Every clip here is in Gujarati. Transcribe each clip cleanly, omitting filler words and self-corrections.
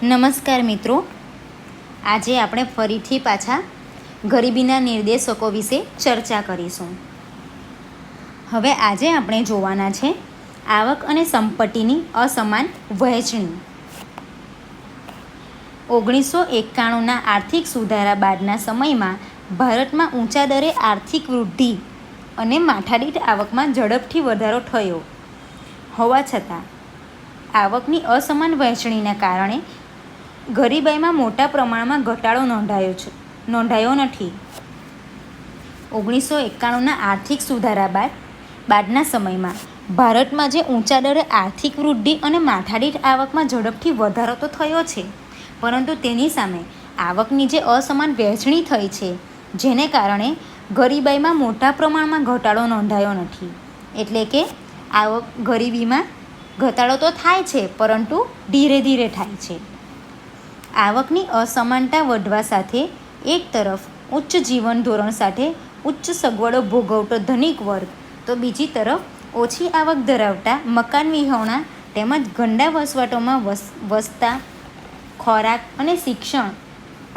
નમસ્કાર મિત્રો, આજે આપણે ફરીથી પાછા ગરીબીના નિર્દેશકો વિશે ચર્ચા કરીશું. હવે આજે આપણે જોવાના છે આવક અને સંપત્તિની અસમાન વહેંચણી. 1991ના આર્થિક સુધારા બાદના સમયમાં ભારતમાં ઊંચા દરે આર્થિક વૃદ્ધિ અને માથાદીઠ આવકમાં ઝડપથી વધારો થયો હોવા છતાં આવકની અસમાન વહેંચણીના કારણે ગરીબાઈમાં મોટા પ્રમાણમાં ઘટાડો નોંધાયો નથી. 1991ના આર્થિક સુધારા બાદના સમયમાં ભારતમાં જે ઊંચા દરે આર્થિક વૃદ્ધિ અને માથાદીઠ આવકમાં ઝડપથી વધારો તો થયો છે, પરંતુ તેની સામે આવકની જે અસમાન વહેંચણી થઈ છે, જેને કારણે ગરીબાઈમાં મોટા પ્રમાણમાં ઘટાડો નોંધાયો નથી. એટલે કે ગરીબીમાં ઘટાડો તો થાય છે, પરંતુ ધીરે ધીરે થાય છે. આવકની અસમાનતા વધવા સાથે એક તરફ ઉચ્ચ જીવન ધોરણ સાથે ઉચ્ચ સગવડો ભોગવતો ધનિક વર્ગ, તો બીજી તરફ ઓછી આવક ધરાવતા મકાન વિહોણા તેમજ ગંદા વસવાટોમાં વસતા ખોરાક અને શિક્ષણ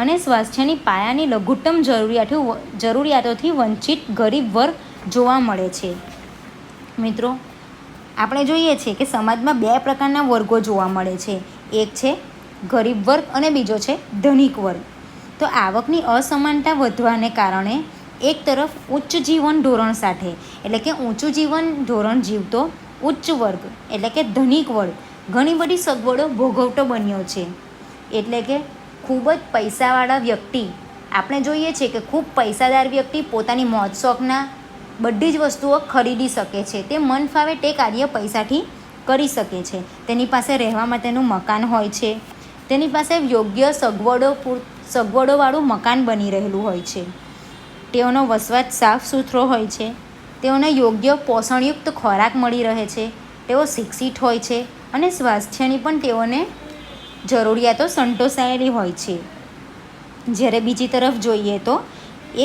અને સ્વાસ્થ્યની પાયાની લઘુત્તમ જરૂરિયાતોથી વંચિત ગરીબ વર્ગ જોવા મળે છે. મિત્રો, આપણે જોઈએ છીએ કે સમાજમાં બે પ્રકારના વર્ગો જોવા મળે છે. એક છે ગરીબ વર્ગ અને બીજો છે ધનિક વર્ગ. તો આવકની અસમાનતા વધવાને કારણે એક તરફ ઉચ્ચ જીવન ધોરણ સાથે એટલે કે ઊંચું જીવન ધોરણ જીવતો ઉચ્ચ વર્ગ એટલે કે ધનિક વર્ગ ઘણી બધી સગવડો ભોગવતો બન્યો છે. એટલે કે ખૂબ જ પૈસાવાળા વ્યક્તિ, આપણે જોઈએ છીએ કે ખૂબ પૈસાદાર વ્યક્તિ પોતાની મોજ શોખના બધી જ વસ્તુઓ ખરીદી શકે છે. તે મન ફાવે તે કાર્ય પૈસાથી કરી શકે છે. તેની પાસે રહેવા માટેનું મકાન હોય છે, તેની પાસે યોગ્ય સગવડોવાળું મકાન બની રહેલું હોય છે, તેઓનો વસવાટ સાફ સુથરો હોય છે, તેઓને યોગ્ય પોષણયુક્ત ખોરાક મળી રહે છે, તેઓ શિક્ષિત હોય છે અને સ્વાસ્થ્યની પણ તેઓને જરૂરિયાતો સંતોષાયેલી હોય છે. જ્યારે બીજી તરફ જોઈએ તો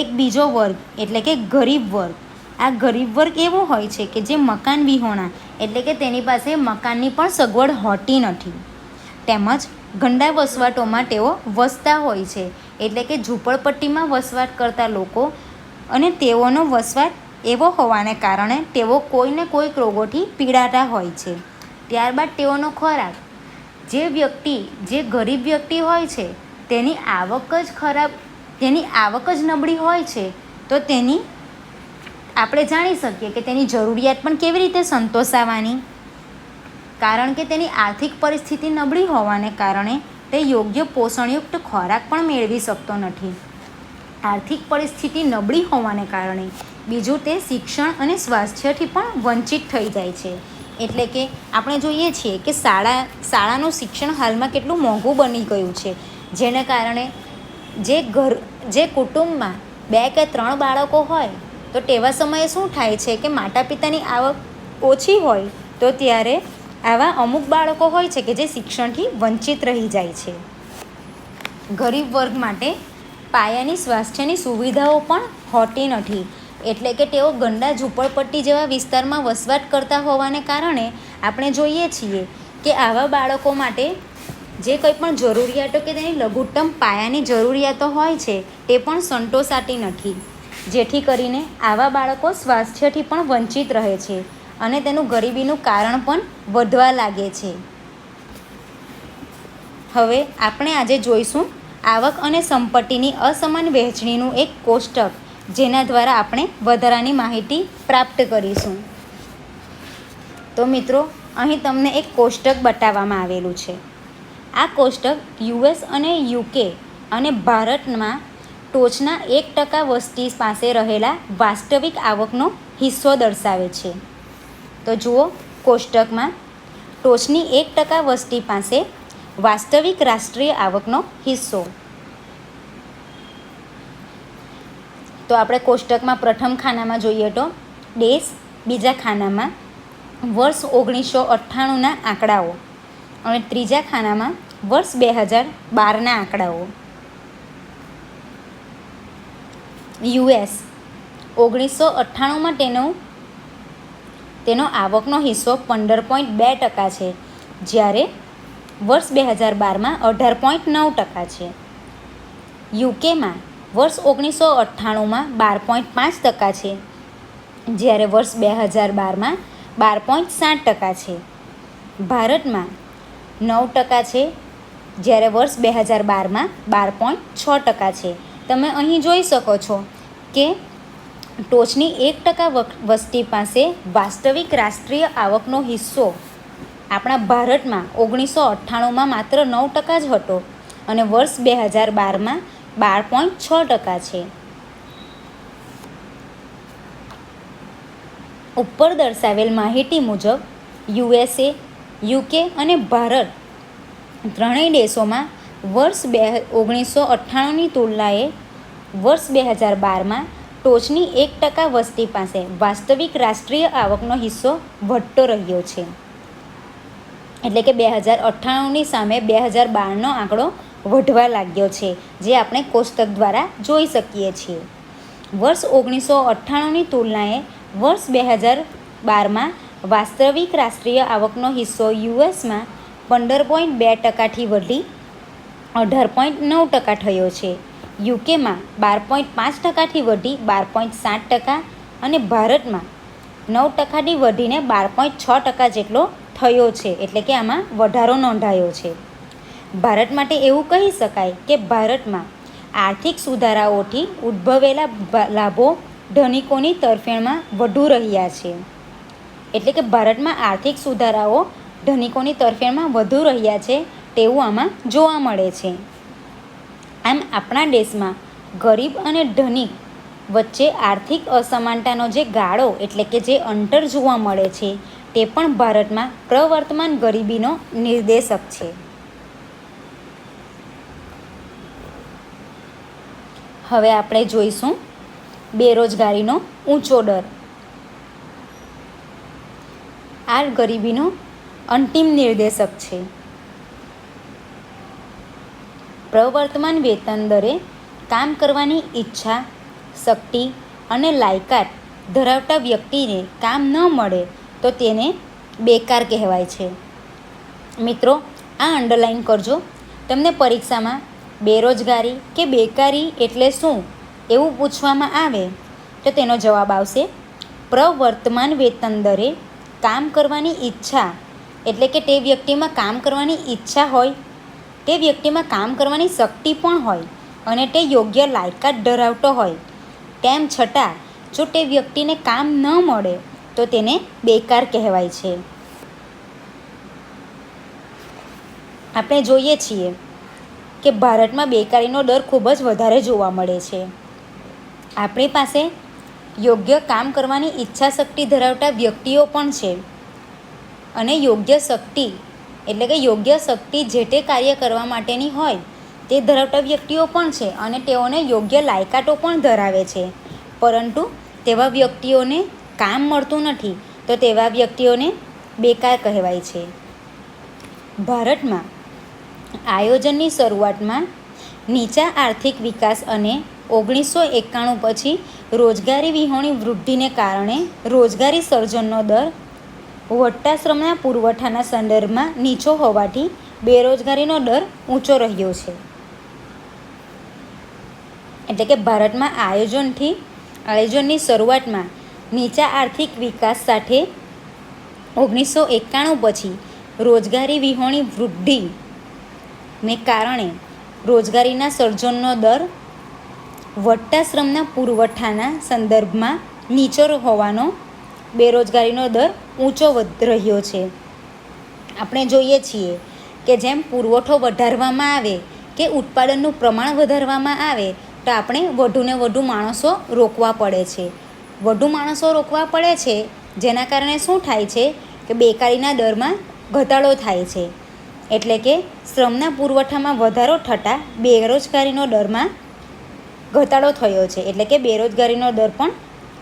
એક બીજો વર્ગ એટલે કે ગરીબ વર્ગ. આ ગરીબ વર્ગ એવો હોય છે કે જે મકાન વિહોણા એટલે કે તેની પાસે મકાનની પણ સગવડ હોતી નથી, તેમજ ગંદા વસવાટોમાં તેઓ વસતા હોય છે. એટલે કે ઝૂંપડપટ્ટીમાં વસવાટ કરતા લોકો, અને તેઓનો વસવાટ એવો હોવાને કારણે તેઓ કોઈને કોઈક રોગોથી પીડાતા હોય છે. ત્યારબાદ તેઓનો ખોરાક, જે ગરીબ વ્યક્તિ હોય છે તેની આવક જ નબળી હોય છે, તો આપણે જાણી શકીએ કે તેની જરૂરિયાત પણ કેવી રીતે સંતોષાવાની, કારણ કે તેની આર્થિક પરિસ્થિતિ નબળી હોવાને કારણે તે યોગ્ય પોષણયુક્ત ખોરાક પણ મેળવી શકતો નથી. આર્થિક પરિસ્થિતિ નબળી હોવાને કારણે બીજું તે શિક્ષણ અને સ્વાસ્થ્યથી પણ વંચિત થઈ જાય છે. એટલે કે આપણે જોઈએ છીએ કે શાળાનું શિક્ષણ હાલમાં કેટલું મોંઘું બની ગયું છે, જેને કારણે જે કુટુંબમાં 2 કે 3 બાળકો હોય, તો તેવા સમયે શું થાય છે કે માતા પિતાની આવક ઓછી હોય, તો ત્યારે આવા અમુક બાળકો હોય છે કે જે શિક્ષણથી વંચિત રહી જાય છે. ગરીબ વર્ગ માટે પાયાની સ્વાસ્થ્યની સુવિધાઓ પણ હોતી નથી. એટલે કે તેઓ ગંદા ઝૂંપડપટ્ટી જેવા વિસ્તારમાં વસવાટ કરતા હોવાને કારણે આપણે જોઈએ છીએ કે આવા બાળકો માટે જે કંઈ પણ જરૂરિયાતો કે તેની લઘુત્તમ પાયાની જરૂરિયાતો હોય છે તે પણ સંતોષાતી નથી, જેથી કરીને આવા બાળકો સ્વાસ્થ્યથી પણ વંચિત રહે છે અને તેનું ગરીબીનું કારણ પણ વધવા લાગે છે. હવે આપણે આજે જોઈશું આવક અને સંપત્તિની અસમાન વહેંચણીનું એક કોષ્ટક, જેના દ્વારા આપણે વધારાની માહિતી પ્રાપ્ત કરીશું. તો મિત્રો, અહીં તમને એક કોષ્ટક બતાવવામાં આવેલું છે. આ કોષ્ટક US અને UK અને ભારતમાં ટોચના 1% વસ્તી પાસે રહેલા વાસ્તવિક આવકનો હિસ્સો દર્શાવે છે. તો જુઓ, કોષ્ટકમાં ટોચની 1% વસ્તી પાસે વાસ્તવિક રાષ્ટ્રીય આવકનો હિસ્સો. તો આપણે કોષ્ટકમાં પ્રથમ ખાનામાં જોઈએ તો દેશ, બીજા ખાનામાં વર્ષ 1998ના આંકડાઓ અને ત્રીજા ખાનામાં વર્ષ 2012ના આંકડાઓ. US 1998માં તેનો આવકનો હિસ્સો 15.2% છે, જ્યારે વર્ષ 2012માં 18.9% છે. યુકેમાં વર્ષ 1998માં 12.5% છે, જ્યારે વર્ષ 2012માં 12.7% છે. ભારતમાં 9% છે, જ્યારે વર્ષ 2012માં 12.6% છે. તમે અહીં જોઈ શકો છો કે ટોચની 1% વસ્તી પાસે વાસ્તવિક રાષ્ટ્રીય આવકનો હિસ્સો આપણા ભારતમાં 1998માં માત્ર 9% જ હતો અને વર્ષ 2012માં 12.6% છે. ઉપર દર્શાવેલ માહિતી મુજબ યુએસએ, યુકે અને ભારત ત્રણેય દેશોમાં વર્ષ 1998ની તુલનાએ વર્ષ 2012માં ટોચની 1% વસ્તી પાસે વાસ્તવિક રાષ્ટ્રીય આવકનો હિસ્સો વધતો રહ્યો છે. એટલે કે 2098ની સામે 2012નો આંકડો વધવા લાગ્યો છે, જે આપણે કોષ્ટક દ્વારા જોઈ શકીએ છીએ. વર્ષ 1998ની તુલનાએ વર્ષ 2012માં વાસ્તવિક રાષ્ટ્રીય આવકનો હિસ્સો યુએસમાં 15.2%થી વધી 18.9% થયો છે. યુકેમાં 12.5%થી વધી 12.7% અને ભારતમાં 9%થી વધીને 12.6% જેટલો થયો છે. એટલે કે આમાં વધારો નોંધાયો છે. ભારત માટે એવું કહી શકાય કે ભારતમાં આર્થિક સુધારાઓથી ઉદ્ભવેલા લાભો ધનિકોની તરફેણમાં વધુ રહ્યા છે. એટલે કે ભારતમાં આર્થિક સુધારાઓ ધનિકોની તરફેણમાં વધુ રહ્યા છે તેવું આમાં જોવા મળે છે. આમ આપણા દેશમાં ગરીબ અને ધનિક વચ્ચે આર્થિક અસમાનતાનો જે ગાળો એટલે કે જે અંતર જોવા મળે છે તે પણ ભારતમાં પ્રવર્તમાન ગરીબીનો નિર્દેશક છે. હવે આપણે જોઈશું બેરોજગારીનો ઊંચો દર. આ ગરીબીનો અંતિમ નિર્દેશક છે. પ્રવર્તમાન વેતન દરે કામ કરવાની ઈચ્છા, શક્તિ અને લાયકાત ધરાવતા વ્યક્તિને કામ ન મળે તો તેને બેકાર કહેવાય છે. મિત્રો, આ અંડરલાઈન કરજો. તમને પરીક્ષામાં બેરોજગારી કે બેકારી એટલે શું એવું પૂછવામાં આવે તો તેનો જવાબ આવશે પ્રવર્તમાન વેતન દરે કામ કરવાની ઈચ્છા. એટલે કે તે વ્યક્તિમાં કામ કરવાની ઈચ્છા હોય, તે વ્યક્તિમાં કામ કરવાની શક્તિ પણ હોય અને તે યોગ્ય લાયકાત ધરાવતો હોય, તેમ છતાં જો તે વ્યક્તિને કામ ન મળે તો તેને બેકાર કહેવાય છે. આપણે જોઈએ છીએ કે ભારતમાં બેકારીનો દર ખૂબ જ વધારે જોવા મળે છે. આપણી પાસે યોગ્ય કામ કરવાની ઈચ્છા શક્તિ ધરાવતા વ્યક્તિઓ પણ છે અને યોગ્ય શક્તિ એટલે કે યોગ્ય શક્તિ જે તે કાર્ય કરવા માટેની હોય તે ધરાવતા વ્યક્તિઓ પણ છે અને તેઓને યોગ્ય લાયકાતો પણ ધરાવે છે, પરંતુ તેવા વ્યક્તિઓને કામ મળતું નથી તો તેવા વ્યક્તિઓને બેકાર કહેવાય છે. ભારતમાં આયોજનની શરૂઆતમાં નીચા આર્થિક વિકાસ અને 1991 પછી રોજગારી વિહોણી વૃદ્ધિને કારણે રોજગારી સર્જનનો દર વધતા શ્રમના પુરવઠાના સંદર્ભમાં નીચો હોવાથી બેરોજગારીનો દર ઊંચો રહ્યો છે. એટલે કે ભારતમાં આયોજનની શરૂઆતમાં નીચા આર્થિક વિકાસ સાથે 1991 પછી રોજગારી વિહોણી વૃદ્ધિને કારણે રોજગારીના સર્જનનો દર વધતા શ્રમના પુરવઠાના સંદર્ભમાં નીચો હોવાનો બેરોજગારીનો દર ઊંચો રહ્યો છે. આપણે જોઈએ છીએ કે જેમ પુરવઠો વધારવામાં આવે કે ઉત્પાદનનું પ્રમાણ વધારવામાં આવે તો આપણે વધુને વધુ માણસો રોકવા પડે છે. વધુ માણસો રોકવા પડે છે જેના કારણે શું થાય છે કે બેકારીના દરમાં ઘટાડો થાય છે. એટલે કે શ્રમના પુરવઠામાં વધારો થતાં બેરોજગારીનો દરમાં ઘટાડો થયો છે. એટલે કે બેરોજગારીનો દર પણ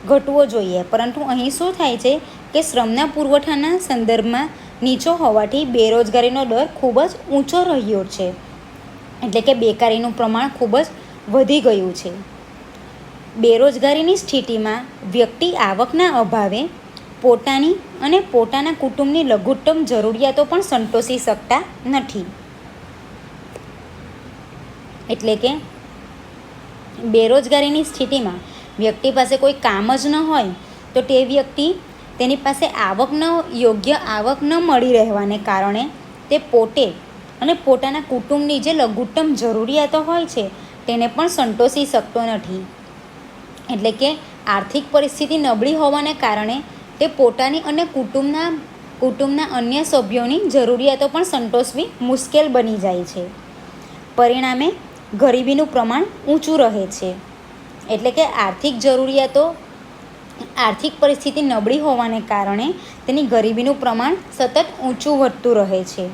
ઘટવો જોઈએ, પરંતુ અહીં શું થાય છે કે શ્રમના પુરવઠાના સંદર્ભમાં નીચો હોવાથી બેરોજગારીનો દર ખૂબ જ ઊંચો રહ્યો છે. એટલે કે બેકારીનું પ્રમાણ ખૂબ જ વધી ગયું છે. બેરોજગારીની સ્થિતિમાં વ્યક્તિ આવકના અભાવે પોતાની અને પોતાના કુટુંબની લઘુત્તમ જરૂરિયાતો પણ સંતોષી શકતા નથી. એટલે કે બેરોજગારીની સ્થિતિમાં વ્યક્તિ પાસે કોઈ કામ જ ન હોય તો તે વ્યક્તિ તેની પાસે યોગ્ય આવક ન મળી રહેવાને કારણે તે પોતે અને પોતાના કુટુંબની જે લઘુત્તમ જરૂરિયાતો હોય છે તેને પણ સંતોષી શકતો નથી. એટલે કે આર્થિક પરિસ્થિતિ નબળી હોવાને કારણે તે પોતાની અને કુટુંબના અન્ય સભ્યોની જરૂરિયાતો પણ સંતોષવી મુશ્કેલ બની જાય છે. પરિણામે ગરીબીનું પ્રમાણ ઊંચું રહે છે. એટલે કે આર્થિક પરિસ્થિતિ નબળી હોવાને કારણે તેની ગરીબીનું પ્રમાણ સતત ઊંચું વધતું રહે છે.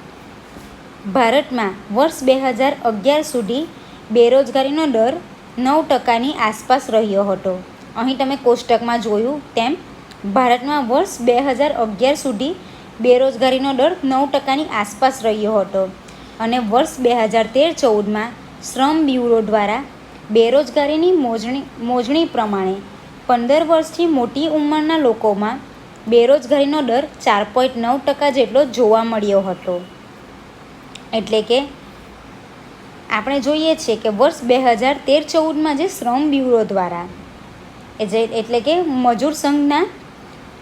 ભારતમાં વર્ષ 2011 સુધી બેરોજગારીનો દર 9%ની આસપાસ રહ્યો હતો. અહીં તમે કોષ્ટકમાં જોયું તેમ ભારતમાં વર્ષ 2011 સુધી બેરોજગારીનો દર 9%ની આસપાસ રહ્યો હતો અને વર્ષ 2013-14માં શ્રમ બ્યુરો દ્વારા બેરોજગારીની મોજણી પ્રમાણે 15 વર્ષથી મોટી ઉંમરના લોકોમાં બેરોજગારીનો દર 4.9% જેટલો જોવા મળ્યો હતો. એટલે કે આપણે જોઈએ છીએ કે વર્ષ 2013-14માં જે શ્રમ બ્યુરો દ્વારા એટલે કે મજૂર સંઘના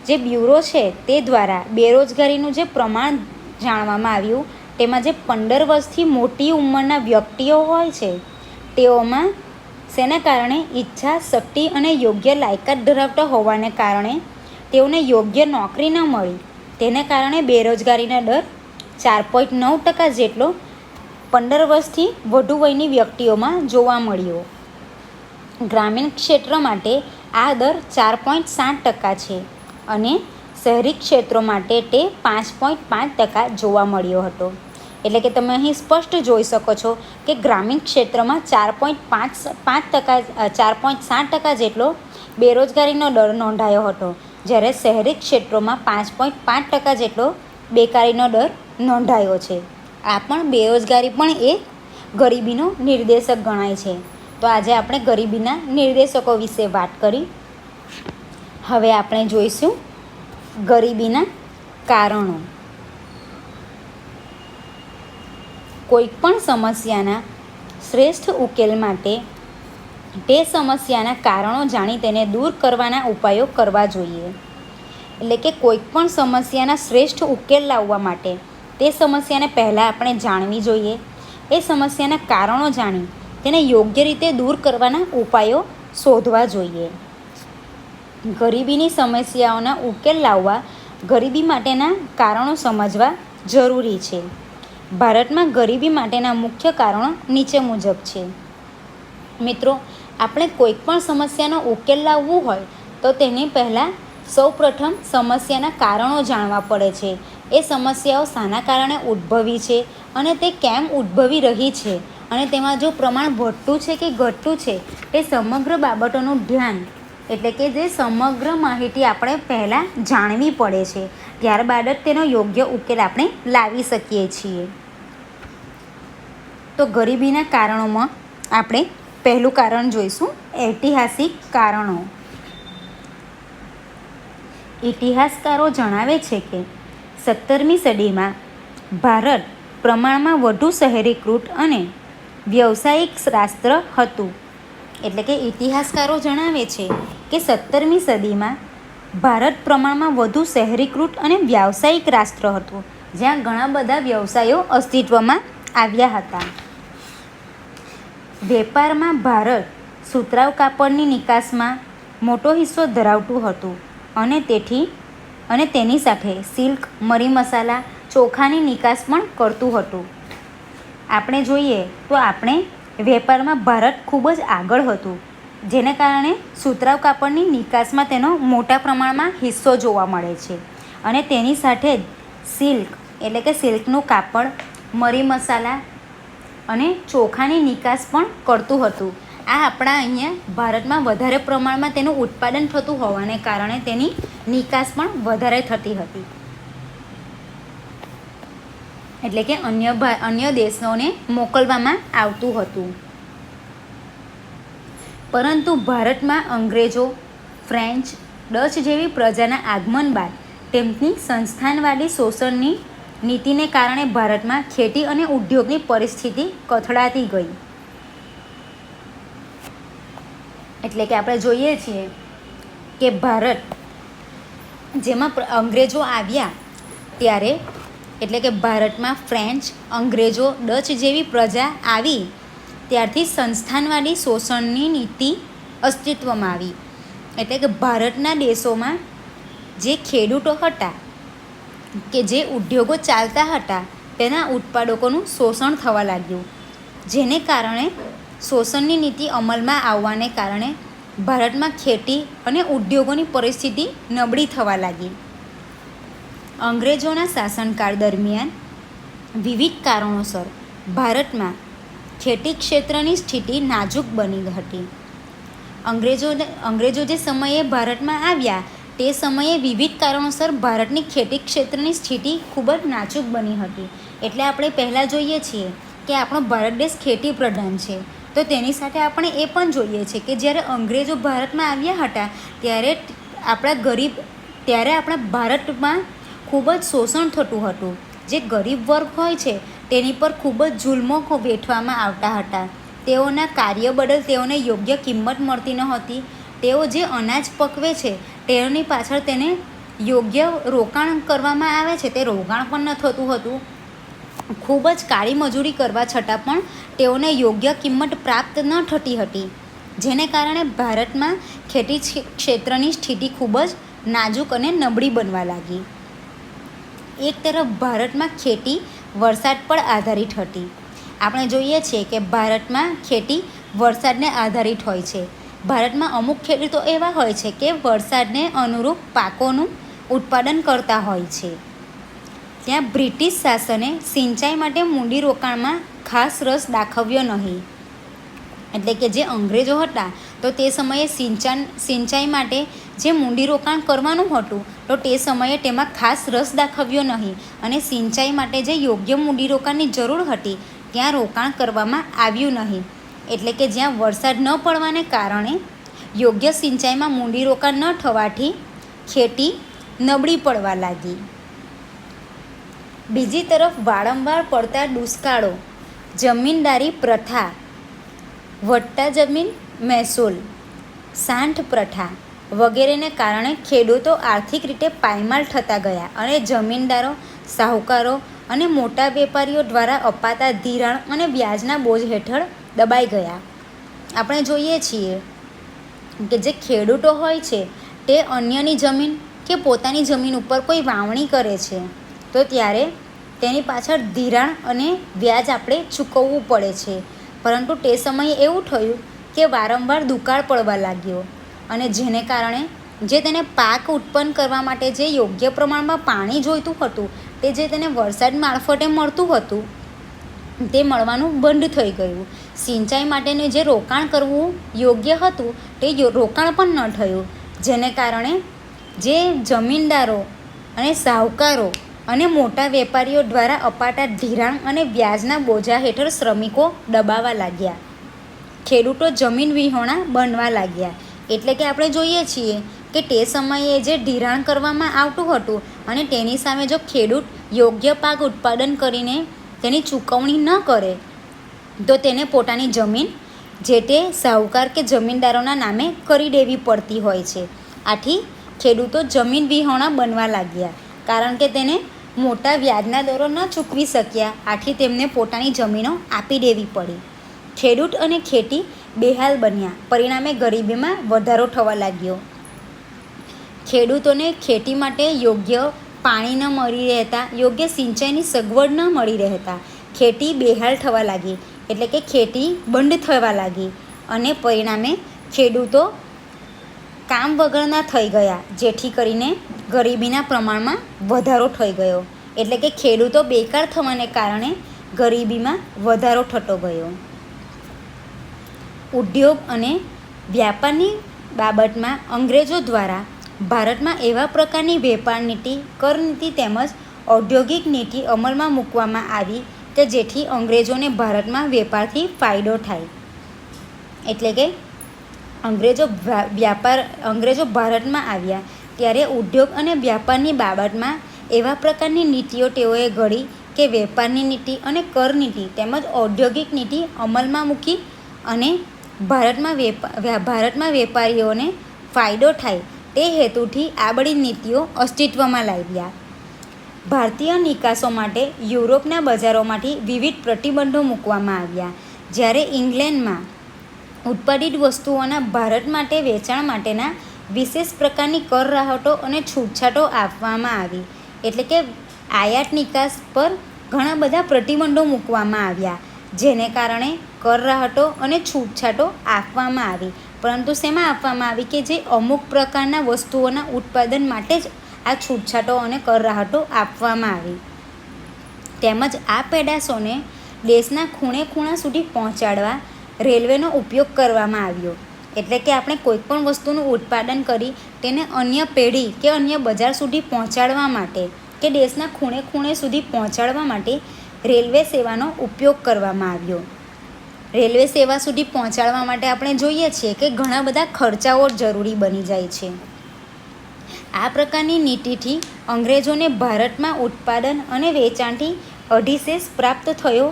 જે બ્યુરો છે તે દ્વારા બેરોજગારીનું જે પ્રમાણ જાણવામાં આવ્યું તેમાં જે 15 વર્ષથી મોટી ઉંમરના વ્યક્તિઓ હોય છે તેઓમાં શેના કારણે ઈચ્છા શક્તિ અને યોગ્ય લાયકાત ધરાવતા હોવાને કારણે તેઓને યોગ્ય નોકરી ન મળી તેને કારણે બેરોજગારીનો દર 4.9% જેટલો 15 વર્ષથી વધુ વયની વ્યક્તિઓમાં જોવા મળ્યો. ગ્રામીણ ક્ષેત્ર માટે આ દર 4.7% છે અને શહેરી ક્ષેત્રો માટે તે 5.5% જોવા મળ્યો હતો. એટલે કે તમે અહીં સ્પષ્ટ જોઈ શકો છો કે ગ્રામીણ ક્ષેત્રમાં 4.7% જેટલો બેરોજગારીનો દર નોંધાયો હતો, જ્યારે શહેરી ક્ષેત્રોમાં 5.5% જેટલો બેકારીનો દર નોંધાયો છે. આ પણ બેરોજગારી પણ એક ગરીબીનો નિર્દેશક ગણાય છે. તો આજે આપણે ગરીબીના નિર્દેશકો વિશે વાત કરી. હવે આપણે જોઈશું ગરીબીના કારણો. કોઈ પણ સમસ્યાના શ્રેષ્ઠ ઉકેલ માટે તે સમસ્યાના કારણો જાણી તેને દૂર કરવાના ઉપાયો કરવા જોઈએ. એટલે કે કોઈ પણ સમસ્યાના શ્રેષ્ઠ ઉકેલ લાવવા માટે તે સમસ્યાને પહેલાં આપણે જાણવી જોઈએ. એ સમસ્યાના કારણો જાણી તેને યોગ્ય રીતે દૂર કરવાના ઉપાયો શોધવા જોઈએ. ગરીબીની સમસ્યાઓના ઉકેલ લાવવા ગરીબી માટેના કારણો સમજવા જરૂરી છે. ભારતમાં ગરીબી માટેના મુખ્ય કારણો નીચે મુજબ છે. મિત્રો, આપણે કોઈ પણ સમસ્યાનો ઉકેલ લાવવું હોય તો તેની પહેલાં સૌપ્રથમ સમસ્યાના કારણો જાણવા પડે છે. એ સમસ્યાઓ શાના કારણે ઉદ્ભવી છે અને તે કેમ ઉદ્ભવી રહી છે અને તેમાં જો પ્રમાણ વધતું છે કે ઘટતું છે તે સમગ્ર બાબતોનું ધ્યાન એટલે કે જે સમગ્ર માહિતી આપણે પહેલાં જાણવી પડે છે. ત્યારબાદ જ તેનો યોગ્ય ઉકેલ આપણે લાવી શકીએ છીએ. તો ગરીબીના કારણોમાં આપણે પહેલું કારણ જોઈશું ઐતિહાસિક કારણો. ઇતિહાસકારો જણાવે છે કે 17મી સદીમાં ભારત પ્રમાણમાં વધુ શહેરીકૃત અને વ્યવસાયિક રાષ્ટ્ર હતું. એટલે કે ઇતિહાસકારો જણાવે છે કે 17મી સદીમાં ભારત પ્રમાણમાં વધુ શહેરીકૃત અને વ્યાવસાયિક રાષ્ટ્ર હતું, જ્યાં ઘણા બધા વ્યવસાયો અસ્તિત્વમાં આવ્યા હતા. વેપારમાં ભારત સુતરાઉ કાપડની નિકાસમાં મોટો હિસ્સો ધરાવતું હતું અને તેની સાથે સિલ્ક, મરી મસાલા, ચોખાની નિકાસ પણ કરતું હતું. આપણે જોઈએ તો વેપારમાં ભારત ખૂબ જ આગળ હતું, જેને કારણે સુતરાઉ કાપડની નિકાસમાં તેનો મોટા પ્રમાણમાં હિસ્સો જોવા મળે છે. અને તેની સાથે જ સિલ્ક એટલે કે સિલ્કનું કાપડ, મરી મસાલા અને ચોખાની નિકાસ પણ કરતું હતું. આ આપણા અહીંયા ભારતમાં વધારે પ્રમાણમાં તેનું ઉત્પાદન થતું હોવાને કારણે તેની નિકાસ પણ વધારે થતી હતી. એટલે કે અન્ય દેશોને મોકલવામાં આવતું હતું. પરંતુ ભારતમાં અંગ્રેજો, ફ્રેન્ચ, ડચ જેવી પ્રજાના આગમન બાદ તેમની સંસ્થાનવાદી શોષણની નીતિને કારણે ભારતમાં ખેતી અને ઉદ્યોગની પરિસ્થિતિ કથળાતી ગઈ. એટલે કે આપણે જોઈએ છીએ કે ભારત જેમાં અંગ્રેજો આવ્યા ત્યારે, એટલે કે ભારતમાં ફ્રેન્ચ, અંગ્રેજો, ડચ જેવી પ્રજા આવી ત્યારથી સંસ્થાનવાદી શોષણની નીતિ અસ્તિત્વમાં આવી. એટલે કે ભારતના દેશોમાં જે ખેડૂતો હતા કે જે ઉદ્યોગો ચાલતા હતા તેના ઉત્પાદકોનું શોષણ થવા લાગ્યું, જેને કારણે શોષણની નીતિ અમલમાં આવવાને કારણે ભારતમાં ખેતી અને ઉદ્યોગોની પરિસ્થિતિ નબળી થવા લાગી. અંગ્રેજોના શાસનકાળ દરમિયાન વિવિધ કારણોસર ભારતમાં ખેતી ક્ષેત્રની સ્થિતિ નાજુક બની હતી. અંગ્રેજો જે સમયે ભારતમાં આવ્યા તે સમયે વિવિધ કારણોસર ભારતની ખેતી ક્ષેત્રની સ્થિતિ ખૂબ જ નાજુક બની હતી. એટલે આપણે પહેલાં જોઈએ છીએ કે આપણો ભારત દેશ ખેતી પ્રધાન છે, તો તેની સાથે આપણે એ પણ જોઈએ છીએ કે જ્યારે અંગ્રેજો ભારતમાં આવ્યા હતા ત્યારે આપણા ભારતમાં ખૂબ જ શોષણ થતું હતું. જે ગરીબ વર્ગ હોય છે તેની પર ખૂબ જ જુલ્મો વેઠવામાં આવતા હતા. તેઓના કાર્ય બદલ તેઓને યોગ્ય કિંમત મળતી ન હતી. તેઓ જે અનાજ પકવે છે તેની પાછળ તેને યોગ્ય રોકાણ કરવામાં આવે છે તે રોકાણ પણ ન થતું હતું. ખૂબ જ કાળી મજૂરી કરવા છતાં પણ તેઓને યોગ્ય કિંમત પ્રાપ્ત ન થતી હતી, જેને કારણે ભારતમાં ખેતી ક્ષેત્રની સ્થિતિ ખૂબ જ નાજુક અને નબળી બનવા લાગી. એક તરફ ભારતમાં ખેતી વરસાદ પર આધારિત હતી. આપણે જોઈએ છીએ કે ભારતમાં ખેતી વરસાદને આધારિત હોય છે. ભારતમાં અમુક ખેડૂતો એવા હોય છે કે વરસાદને અનુરૂપ પાકોનું ઉત્પાદન કરતા હોય છે. ત્યાં બ્રિટિશ શાસને સિંચાઈ માટે મૂડીરોકાણમાં ખાસ રસ દાખવ્યો નહીં. એટલે કે જે અંગ્રેજો હતા તો તે સમયે સિંચાઈ માટે જે મૂડીરોકાણ કરવાનું હતું તો તે સમયે તેમાં ખાસ રસ દાખવ્યો નહીં અને સિંચાઈ માટે જે યોગ્ય મૂડીરોકાણની જરૂર હતી ત્યાં રોકાણ કરવામાં આવ્યું નહીં. એટલે કે જ્યાં વરસાદ ન પડવાને કારણે યોગ્ય સિંચાઈમાં મૂડીરોકાણ ન થવાથી ખેતી નબળી પડવા લાગી. બીજી તરફ વારંવાર પડતા દુષ્કાળો, જમીનદારી પ્રથા, વધતા જમીન મહેસૂલ, સાંઠ પ્રથા વગેરેને કારણે ખેડૂતો આર્થિક રીતે પાયમાલ થતા ગયા અને જમીનદારો, શાહુકારો અને મોટા વેપારીઓ દ્વારા અપાતા ધિરાણ અને વ્યાજના બોજ હેઠળ દબાઈ ગયા. આપણે જોઈએ છીએ કે જે ખેડૂતો હોય છે તે અન્યની જમીન કે પોતાની જમીન ઉપર કોઈ વાવણી કરે છે તો ત્યારે તેની પાછળ ધિરાણ અને વ્યાજ આપણે ચૂકવવું પડે છે. પરંતુ તે સમયે એવું થયું કે વારંવાર દુકાળ પડવા લાગ્યો અને જેને કારણે જે તેને પાક ઉત્પન્ન કરવા માટે જે યોગ્ય પ્રમાણમાં પાણી જોઈતું હતું તે જે તેને વરસાદ મારફતે મળતું હતું તે મળવાનું બંધ થઈ ગયું. સિંચાઈ માટેનું જે રોકાણ કરવું યોગ્ય હતું તે રોકાણ પણ ન થયું, જેને કારણે જે જમીનદારો અને શાહુકારો અને મોટા વેપારીઓ દ્વારા અપાતા ધિરાણ અને વ્યાજના બોજા હેઠળ શ્રમિકો દબાવા લાગ્યા. ખેડૂતો જમીન વિહોણા બનવા લાગ્યા. એટલે કે આપણે જોઈએ છીએ કે તે સમયે જે ધિરાણ કરવામાં આવતું હતું અને તેની સામે જો ખેડૂત યોગ્ય પાક ઉત્પાદન કરીને તેની ચૂકવણી ન કરે તો તેને પોતાની જમીન જે તે શાહુકાર કે જમીનદારોના નામે કરી દેવી પડતી હોય છે. આથી ખેડૂતો જમીન વિહોણા બનવા લાગ્યા કારણ કે તેને મોટા વ્યાજના દરો ન ચૂકવી શક્યા. આથી તેમને પોતાની જમીનો આપી દેવી પડી. ખેડૂત અને ખેતી બેહાલ બન્યા, પરિણામે ગરીબીમાં વધારો થવા લાગ્યો. ખેડૂતોને ખેતી માટે યોગ્ય પાણી ન મળી રહેતા, યોગ્ય સિંચાઈની સગવડ ન મળી રહેતા ખેતી બેહાલ થવા લાગી. એટલે કે ખેતી બંધ થવા લાગી અને પરિણામે ખેડૂતો કામ વગરના થઈ ગયા, જેથી કરીને ગરીબીના પ્રમાણમાં વધારો થઈ ગયો. એટલે કે ખેડૂતો બેકાર થવાને કારણે ગરીબીમાં વધારો થતો ગયો. ઉદ્યોગ અને વ્યાપારની બાબતમાં અંગ્રેજો દ્વારા ભારતમાં એવા પ્રકારની વેપાર નીતિ, કર નીતિ તેમજ ઔદ્યોગિક નીતિ અમલમાં મૂકવામાં આવી કે જેથી અંગ્રેજોને ભારતમાં વેપારથી ફાયદો થાય. એટલે કે અંગ્રેજો ભારતમાં આવ્યા ત્યારે ઉદ્યોગ અને વ્યાપારની બાબતમાં એવા પ્રકારની નીતિઓ તેઓએ ઘડી કે વેપારની નીતિ અને કર નીતિ તેમજ ઔદ્યોગિક નીતિ અમલમાં મૂકી અને ભારતમાં વેપારીઓને ફાયદો થાય તે હેતુથી આ બધી નીતિઓ અસ્તિત્વમાં લાવ્યા. ભારતીય નિકાસો માટે યુરોપના બજારોમાંથી વિવિધ પ્રતિબંધો મૂકવામાં આવ્યા. જ્યારે ઇંગ્લેન્ડમાં ઉત્પાદિત વસ્તુઓના ભારત માટે વેચાણ માટેના વિશેષ પ્રકારની કર રાહતો અને છૂટછાટો આપવામાં આવી. એટલે કે આયાત નિકાસ પર ઘણા બધા પ્રતિબંધો મૂકવામાં આવ્યા, જેને કારણે કર રાહતો અને છૂટછાટો આપવામાં આવી. પરંતુ શેમાં આપવામાં આવી કે જે અમુક પ્રકારના વસ્તુઓના ઉત્પાદન માટે જ આ છૂટછાટો અને કર રાહતો આપવામાં આવી. તેમજ આ પેદાશોને દેશના ખૂણે ખૂણા સુધી પહોંચાડવા રેલવેનો ઉપયોગ કરવામાં આવ્યો. એટલે કે આપણે કોઈપણ વસ્તુનું ઉત્પાદન કરી તેને અન્ય પેઢી કે અન્ય બજાર સુધી પહોંચાડવા માટે કે દેશના ખૂણે ખૂણે સુધી પહોંચાડવા માટે રેલવે સેવાનો ઉપયોગ કરવામાં આવ્યો. રેલવે સેવા સુધી પહોંચાડવા માટે આપણે જોઈએ છીએ કે ઘણા બધા ખર્ચાઓ જરૂરી બની જાય છે. આ પ્રકારની નીતિથી અંગ્રેજોને ભારતમાં ઉત્પાદન અને વેચાણથી અધિશેષ પ્રાપ્ત થયો,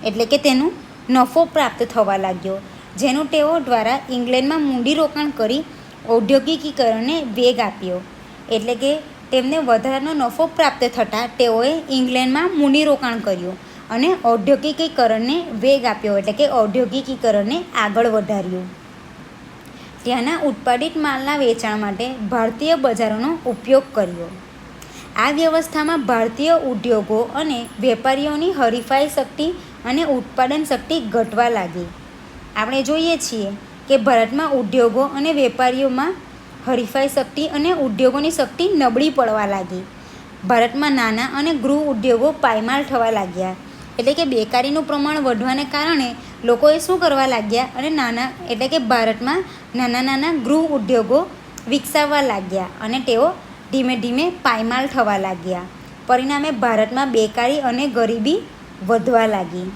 એટલે કે તેનું નફો પ્રાપ્ત થવા લાગ્યો, જેનું તેઓ દ્વારા ઇંગ્લેન્ડમાં મૂડીરોકાણ કરી ઔદ્યોગિકીકરણને વેગ આપ્યો. એટલે કે તેમને વધારાનો નફો પ્રાપ્ત થતાં તેઓએ ઇંગ્લેન્ડમાં મૂડીરોકાણ કર્યું અને ઔદ્યોગિકીકરણને વેગ આપ્યો, એટલે કે ઔદ્યોગિકીકરણને આગળ વધાર્યું. ત્યાંના ઉત્પાદિત માલના વેચાણ માટે ભારતીય બજારોનો ઉપયોગ કર્યો. આ વ્યવસ્થામાં ભારતીય ઉદ્યોગો અને વેપારીઓની હરીફાઈ શક્તિ અને ઉત્પાદન શક્તિ ઘટવા લાગી. આપણે જોઈએ છીએ કે ભારતમાં ઉદ્યોગો અને વેપારીઓમાં હરીફાઈ શક્તિ અને ઉદ્યોગોની શક્તિ નબળી પડવા લાગી. ભારતમાં નાના અને ગૃહ ઉદ્યોગો પાયમાલ થવા લાગ્યા. એટલે કે બેકારીનું પ્રમાણ વધવાને કારણે લોકોએ શું કરવા લાગ્યા અને એટલે કે ભારતમાં નાના નાના ગૃહ ઉદ્યોગો વિકસાવવા લાગ્યા અને તેઓ ધીમે ધીમે પાયમાલ થવા લાગ્યા. પરિણામે ભારતમાં બેકારી અને ગરીબી વધવા લાગી.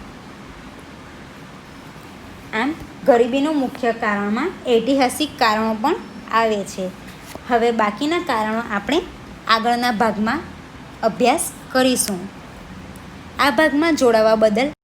આમ ગરીબીનું મુખ્ય કારણમાં ઐતિહાસિક કારણો પણ આવે છે. હવે બાકીના કારણો આપણે આગળના ભાગમાં અભ્યાસ કરીશું. આ ભાગમાં જોડાવા બદલ